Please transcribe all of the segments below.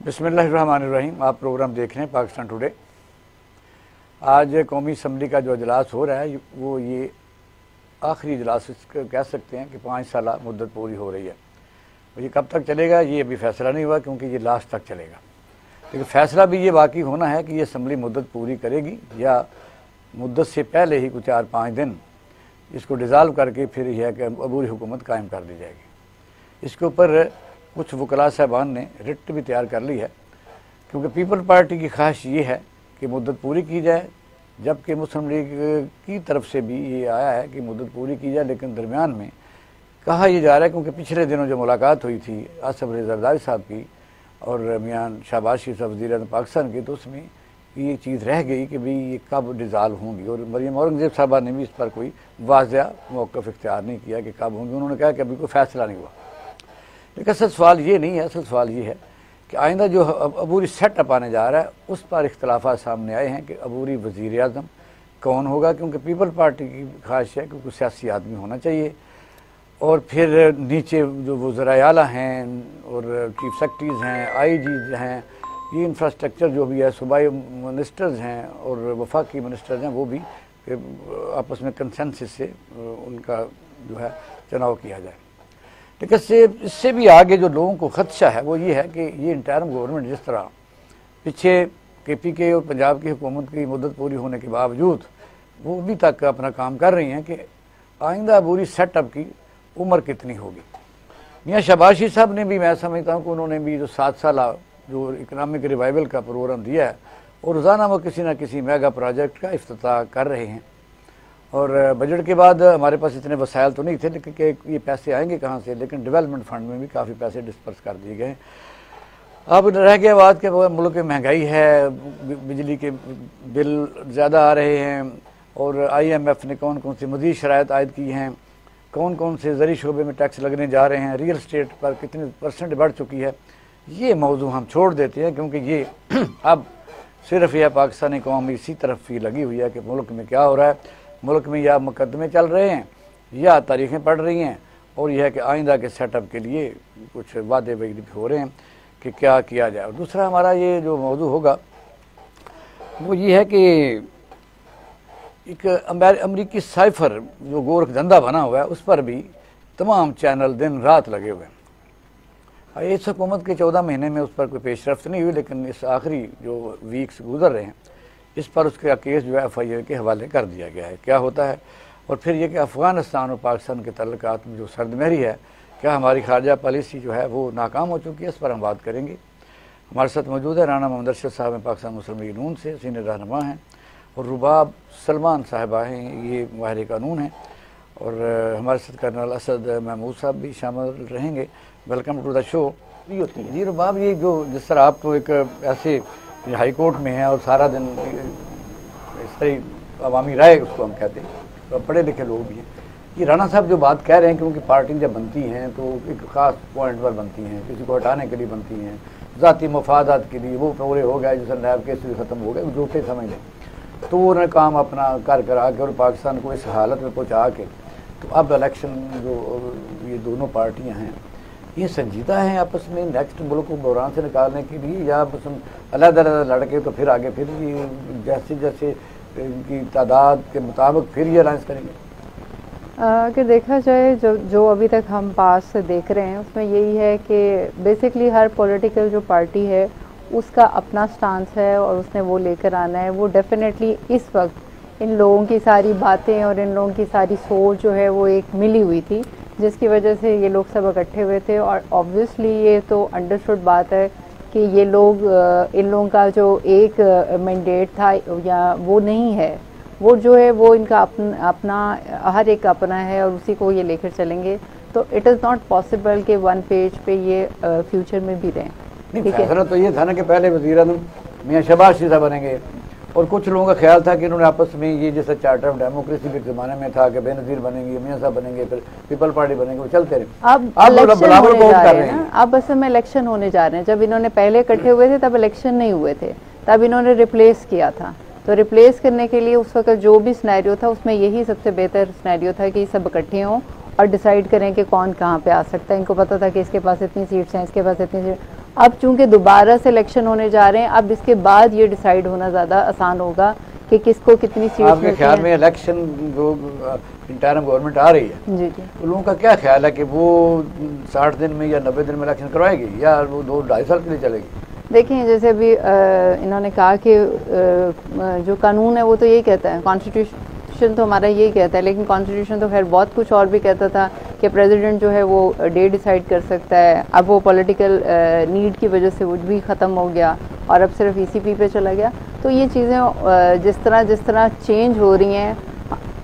बिस्मिल्लाहिर्रहमानिर्रहीम। आप प्रोग्राम देख रहे हैं पाकिस्तान टुडे। आज कौमी असम्बली का जो इजलास हो रहा है वो ये आखिरी इजलास कह सकते हैं कि 5 साल मुद्दत पूरी हो रही है। ये कब तक चलेगा ये अभी फैसला नहीं हुआ, क्योंकि ये लास्ट तक चलेगा। लेकिन फैसला भी ये बाकी होना है कि ये असम्बली मुद्दत पूरी करेगी या मुद्दत से पहले ही कुछ 4-5 दिन इसको डिज़ाल्व करके फिर यह है कि अबूरी हुकूमत कायम कर दी जाएगी। इसके ऊपर कुछ वकला साहबान ने रिट भी तैयार कर ली है, क्योंकि पीपल पार्टी की ख्वाहिश ये है कि मुद्दत पूरी की जाए, जबकि मुस्लिम लीग की तरफ से भी ये आया है कि मुद्दत पूरी की जाए। लेकिन दरमियान में कहा यह जा रहा है, क्योंकि पिछले दिनों जो मुलाकात हुई थी आसिफ अली जरदारी साहब की और मियाँ शहबाज शरीफ साहब वज़ीर आज़म पाकिस्तान की, तो उसमें ये चीज़ रह गई कि भाई ये कब डिज़ाल्व होंगी। और मरियम औरंगज़ेब साहबा ने भी इस पर कोई वाज़ेह मौक़िफ़ इख्तियार नहीं किया कि कब होंगी। उन्होंने कहा कि अभी कोई फ़ैसला नहीं हुआ। लेकिन असल सवाल ये नहीं है, असल सवाल ये है कि आइंदा जो अबूरी सेटअप आने जा रहा है उस पर इख्तलाफात सामने आए हैं कि अबूरी वज़ीर आज़म कौन होगा, क्योंकि पीपल पार्टी की ख्वाहिश है कि कोई सियासी आदमी होना चाहिए। और फिर नीचे जो वज़राए आला हैं और चीफ सेक्रेटरीज़ हैं, IGs हैं, ये इंफ्रास्ट्रक्चर जो भी है, सूबाई मिनिस्टर्स हैं और वफाकी मिनिस्टर्स हैं, वो भी आपस में कंसेंसस से उनका जो है चुनाव किया जाए। लेकिन इससे भी आगे जो लोगों को खदशा है वो ये है कि ये इंटरिम गवर्नमेंट जिस तरह पीछे KPK और पंजाब की हुकूमत की मुद्दत पूरी होने के बावजूद वो अभी तक अपना काम कर रही हैं कि आइंदा अबूरी सेटअप की उम्र कितनी होगी। मियाँ शहबाज शरीफ साहब ने भी, मैं समझता हूँ कि उन्होंने भी जो 7 साल जो इकनॉमिक रिवाइवल का प्रोग्राम दिया है और रोज़ाना वो किसी न किसी मेगा प्रोजेक्ट का इफ्तिताह कर रहे हैं। और बजट के बाद हमारे पास इतने वसाइल तो नहीं थे लेकिन कि ये पैसे आएंगे कहाँ से, लेकिन डेवलपमेंट फंड में भी काफ़ी पैसे डिस्पर्स कर दिए गए। अब रह गया बात कि मुल्क में महंगाई है, बिजली के बिल ज़्यादा आ रहे हैं और IMF ने कौन कौन सी मज़ीद शराइत आयद की हैं, कौन कौन से ज़री शोबे में टैक्स लगने जा रहे हैं, रियल स्टेट पर कितनी % बढ़ चुकी है। ये मौजू हम छोड़ देते हैं, क्योंकि ये अब सिर्फ यह पाकिस्तानी कौम इसी तरफ ही लगी हुई है कि मुल्क में क्या हो रहा है। मुल्क में या मुकदमे चल रहे हैं या तारीखें पढ़ रही हैं, और यह है कि आइंदा के सेटअप के लिए कुछ वादे वगैरह हो रहे हैं कि क्या किया जाए। और दूसरा हमारा ये जो मौजू होगा वो ये है कि एक अमरीकी साइफर जो गोरख धंधा बना हुआ है उस पर भी तमाम चैनल दिन रात लगे हुए हैं। इस हुकूमत के 14 महीने में उस पर कोई पेशरफ्त नहीं हुई, लेकिन इस आखिरी जो वीक्स गुजर रहे हैं इस पर उसका केस जो है FIR के हवाले कर दिया गया है। क्या होता है, और फिर ये कि अफ़गानिस्तान और पाकिस्तान के तल्लुकात में जो सर्दमहरी है, क्या हमारी खारजा पॉलिसी जो है वो नाकाम हो चुकी है, इस पर हम बात करेंगे। हमारे साथ मौजूद है राना मोहम्मद अरशद साहब हैं, पाकिस्तान मुस्लिम लीग नून से सीनियर रहनुमा हैं, और रुबाब सलमान साहिबा हैं, ये माहिर कानून हैं, और हमारे साथ कर्नल असद महमूद साहब भी शामिल रहेंगे। Welcome to the show. ये होती है जी रुबाब, ये जो जिस तरह आप तो एक ऐसे हाई कोर्ट में है और सारा दिन इस तरह अवामी राय उसको हम कहते हैं, तो पढ़े लिखे लोग भी हैं। ये राना साहब जो बात कह रहे हैं, क्योंकि पार्टी जब बनती हैं तो एक ख़ास पॉइंट पर बनती हैं, किसी को हटाने के लिए बनती हैं, ज़ाती मफादात के लिए। वो पूरे हो गए, जैसे नैब केस भी ख़त्म हो गए, झूठे समझ लें, तो उन्होंने काम अपना कर करा के और पाकिस्तान को इस हालत में पहुँचा के, तो अब इलेक्शन जो ये दोनों पार्टियाँ हैं ये संजीदा हैं आपस में नेक्स्ट मुल्क को बहरान से निकालने के लिए, या बस अलग-अलग लड़के तो फिर आगे फिर ये जैसे जैसे इनकी तादाद के मुताबिक फिर ये अलायंस करेंगे। अगर देखा जाए जो अभी तक हम पास से देख रहे हैं उसमें यही है कि बेसिकली हर पॉलिटिकल जो पार्टी है उसका अपना स्टांस है और उसने वो लेकर आना है। वो डेफिनेटली इस वक्त इन लोगों की सारी बातें और इन लोगों की सारी सोच जो है वो एक मिली हुई थी, जिसकी वजह से ये लोग सब इकट्ठे हुए थे। और ऑब्वियसली ये तो अंडरस्टूड बात है कि ये लोग इन लोगों का जो एक मैंडेट था या वो नहीं है, वो जो है वो इनका अपना हर एक अपना है और उसी को ये लेकर चलेंगे। तो इट इज़ नॉट पॉसिबल कि वन पेज पे ये फ्यूचर में भी रहें। ठीक है, तो ये था ना कि पहले वज़ीर आज़म मियाँ शहबाज शरीफ साहब बनेंगे, और कुछ लोगों का ख्याल था कि इन्होंने आपस में ये जैसे चार्टर ऑफ डेमोक्रेसी के ज़माने में था कि बेनज़ीर बनेंगे, मियाँ साहब बनेंगे, फिर पीपल पार्टी बनेंगे, वो चलते रहे। अब इलेक्शन होने जा रहे हैं, अब असल में इलेक्शन होने जा रहे हैं। जब इन्होंने पहले इकट्ठे हुए थे तब इलेक्शन नहीं हुए थे, तब इन्होंने रिप्लेस किया था। तो रिप्लेस करने के लिए उस वक्त जो भी सिनेरियो था उसमें यही सबसे बेहतर सिनेरियो था कि सब इकट्ठे हों और डिसाइड करें कि कौन कहाँ पे आ सकता है। इनको पता था कि इसके पास इतनी सीट्स हैं, इसके पास इतनी सीट, अब चूंकि दोबारा से इलेक्शन होने जा रहे हैं, अब इसके बाद ये डिसाइड होना ज़्यादा आसान होगा कि किसको कितनी सीट मिलती है। आपके ख्याल में इलेक्शन जो इंटरिम गवर्नमेंट आ रही है, जी जी, तो लोगों का क्या ख्याल है कि वो 60 दिन में या 90 दिन में इलेक्शन करवाएगी या वो 2-2.5 साल के लिए चलेगी? देखिए जैसे अभी इन्होंने कहा कि जो कानून है वो तो यही कहता है, कॉन्स्टिट्यूशन तो हमारा यही कहता है, लेकिन कॉन्स्टिट्यूशन तो खैर बहुत कुछ और भी कहता था कि प्रेसिडेंट जो है वो डे डिसाइड कर सकता है। अब वो पॉलिटिकल नीड की वजह से वो भी ख़त्म हो गया और अब सिर्फ ECP पे चला गया। तो ये चीज़ें जिस तरह चेंज हो रही हैं,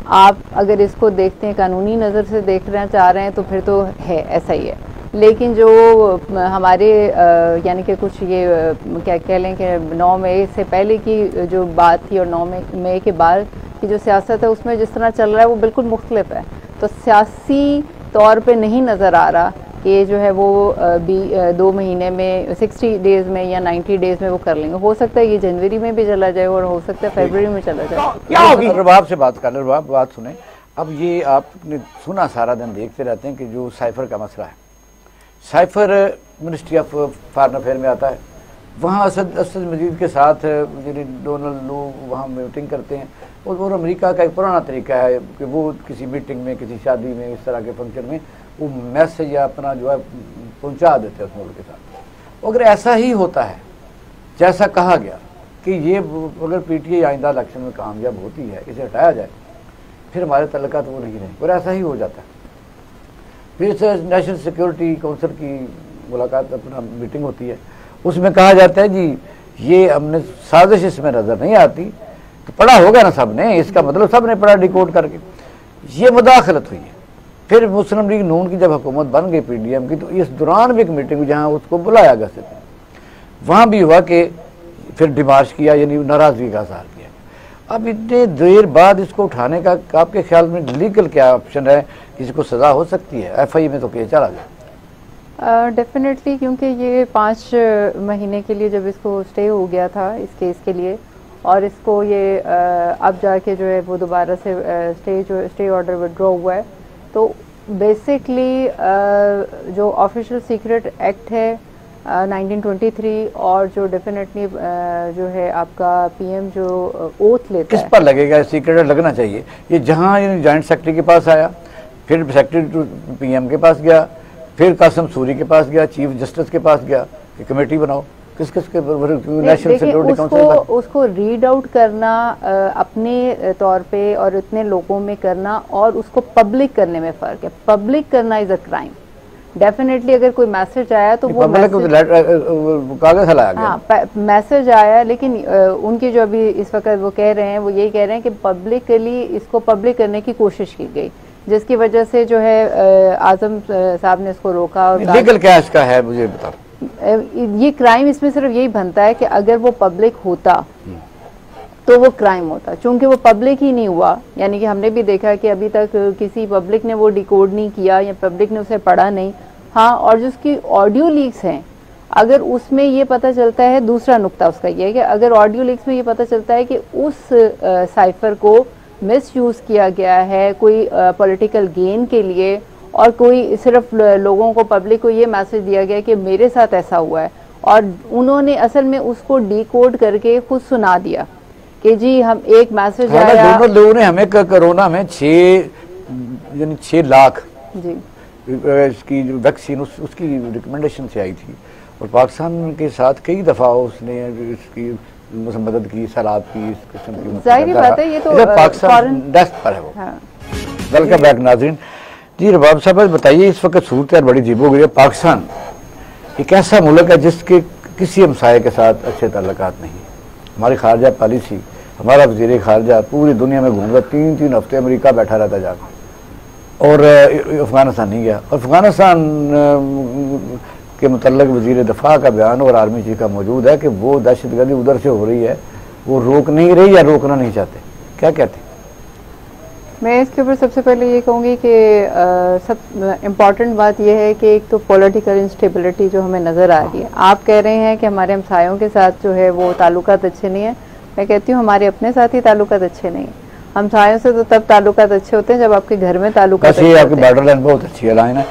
आप अगर इसको देखते हैं कानूनी नज़र से देखना चाह रहे हैं तो फिर तो है ऐसा ही है। लेकिन जो हमारे यानी कि कुछ ये क्या कह लें कि 9 मई से पहले की जो बात थी और 9 मई के बाद की जो सियासत है उसमें जिस तरह चल रहा है वो बिल्कुल मुख्तलिफ है। तो सियासी तौर पे नहीं नज़र आ रहा कि जो है वो 2 महीने में 60 डेज़ में या 90 डेज़ में वो कर लेंगे। हो सकता है ये जनवरी में भी चला जाए और हो सकता है फरवरी में चला जाए। रबाब से बात कर ले, रबाब बात सुने। अब ये आपने सुना, सारा दिन देखते रहते हैं कि जो साइफर का मसला है, cipher ministry of foreign affair में आता है, वहाँ असद मजीद के साथ डोनाल्ड लोग वहाँ मीटिंग करते हैं। और अमेरिका का एक पुराना तरीका है कि वो किसी मीटिंग में, किसी शादी में, इस तरह के फंक्शन में वो मैसेज या अपना जो है पहुँचा देते हैं उस मुल्क के साथ। अगर ऐसा ही होता है जैसा कहा गया कि ये अगर PTI आइंदा इलेक्शन में कामयाब होती है, इसे हटाया जाए, फिर हमारे तल्लुकात वो नहीं रहें। और ऐसा ही हो जाता है, फिर से नेशनल सिक्योरिटी काउंसिल की मुलाकात, अपना मीटिंग होती है, उसमें कहा जाता है जी ये हमने साजिश इसमें नज़र नहीं आती। तो पढ़ा होगा ना सब ने, इसका मतलब सब ने पढ़ा डिकोड करके। ये मुदाखलत हुई है। फिर मुस्लिम लीग नून की जब हुकूमत बन गई PDM की, तो इस दौरान भी एक मीटिंग हुई जहाँ उसको बुलाया गया था, वहाँ भी हुआ कि फिर डिमार्च किया, यानी नाराज़गी का इज़हार किया। अब इतने देर बाद इसको उठाने का आपके ख्याल में लीगल क्या ऑप्शन है? इसको सज़ा हो सकती है? FI में तो केस चला गया। डेफिनेटली, क्योंकि ये 5 महीने के लिए जब इसको स्टे हो गया था इस केस के लिए, और इसको ये अब जाके जो है वो दोबारा से स्टे ऑर्डर विड्रॉ हुआ है। तो बेसिकली जो ऑफिशियल सीक्रेट एक्ट है 1923 और जो डेफिनेटली जो है आपका PM जो ओथ लेता किस है, पर लगेगा? सीक्रेट लगना चाहिए। ये जहाँ जॉइंट सेक्रेटरी के पास आया, फिर सेक्रेटरी PM के पास गया, फिर कासिम सूरी के पास गया, चीफ जस्टिस के पास गया कि कमेटी बनाओ, किस किस के नेशनल सिक्योरिटी काउंसिल उसको रीड आउट करना अपने तौर पे और इतने लोगों में करना और उसको पब्लिक करने में फ़र्क है। पब्लिक करना इज़ अ क्राइम। डेफिनेटली अगर कोई मैसेज आया तो वो कागज हलाया गया। हाँ, मैसेज आया, लेकिन उनकी जो अभी इस वक्त वो कह रहे हैं, वो यही कह रहे हैं कि पब्लिकली इसको पब्लिक करने की कोशिश की गई, जिसकी वजह से जो है आजम साहब ने इसको रोका। और लीगल क्या इसका है मुझे बता। ये क्राइम इसमें सिर्फ यही बनता है कि अगर वो पब्लिक होता तो वो क्राइम होता, चूंकि वो पब्लिक ही नहीं हुआ। यानी कि हमने भी देखा कि अभी तक किसी पब्लिक ने वो डिकोड नहीं किया या पब्लिक ने उसे पढ़ा नहीं। हाँ, और जो उसकी ऑडियो लीक्स हैं, अगर उसमें ये पता चलता है, दूसरा नुक्ता उसका ये है कि अगर ऑडियो लीक्स में ये पता चलता है कि उस साइफर को मिसयूज़ किया गया है कोई पॉलिटिकल गेन के लिए, और कोई सिर्फ लोगों को, पब्लिक को ये मैसेज दिया गया कि मेरे साथ ऐसा हुआ है, और उन्होंने असल में उसको डिकोड करके खुद सुना दिया कि जी हम एक मैसेज आया। दोनों लोगों ने हमें कोरोना में 6 लाख जी इसकी जो वैक्सीन उसकी रिकमेंडेशन से आई थी, और पाकिस्तान के साथ कई दफ़ा उसने इसकी मदद की, सलाब की, इस किस्म की। जाहिर बात है, ये तो पाकिस्तान डेस्क पर है वो। वेलकम बैक नाज़रीन। जी रबाब साहब बताइए, इस वक्त सूरत बड़ी अजीब हो गई है। पाकिस्तान एक ऐसा मुल्क है जिसके किसी हमसाये के साथ अच्छे ताल्लुकात नहीं। हमारी खारजा पॉलिसी, हमारा वज़ीर खारजा पूरी दुनिया में घूम रहा, 3-3 हफ्ते अमेरिका बैठा रहता जाकर, और अफ़गानिस्तान नहीं गया। अफ़गानिस्तान के मुतल्लिक़ वज़ीर दफ़ा का बयान और आर्मी चीफ का मौजूद है कि वो दहशतगर्दी उधर से हो रही है, वो रोक नहीं रही या रोकना नहीं चाहते। क्या कहते हैं? मैं इसके ऊपर सबसे पहले ये कहूँगी कि सब इम्पॉर्टेंट बात यह है कि एक तो पॉलिटिकल इंस्टेबिलिटी जो हमें नज़र आ रही है। आप कह रहे हैं कि हमारे हमसायों के साथ जो है वो ताल्लुकात अच्छे नहीं हैं। मैं कहती हूँ हमारे अपने साथ ही ताल्लुकात अच्छे नहीं हैं। हमसायों से तो तब ताल्लुकात अच्छे होते हैं जब आपके घर में ताल्लुकात अच्छे होते हैं। आपकी बॉर्डर लाइन बहुत अच्छी है, लाइन है।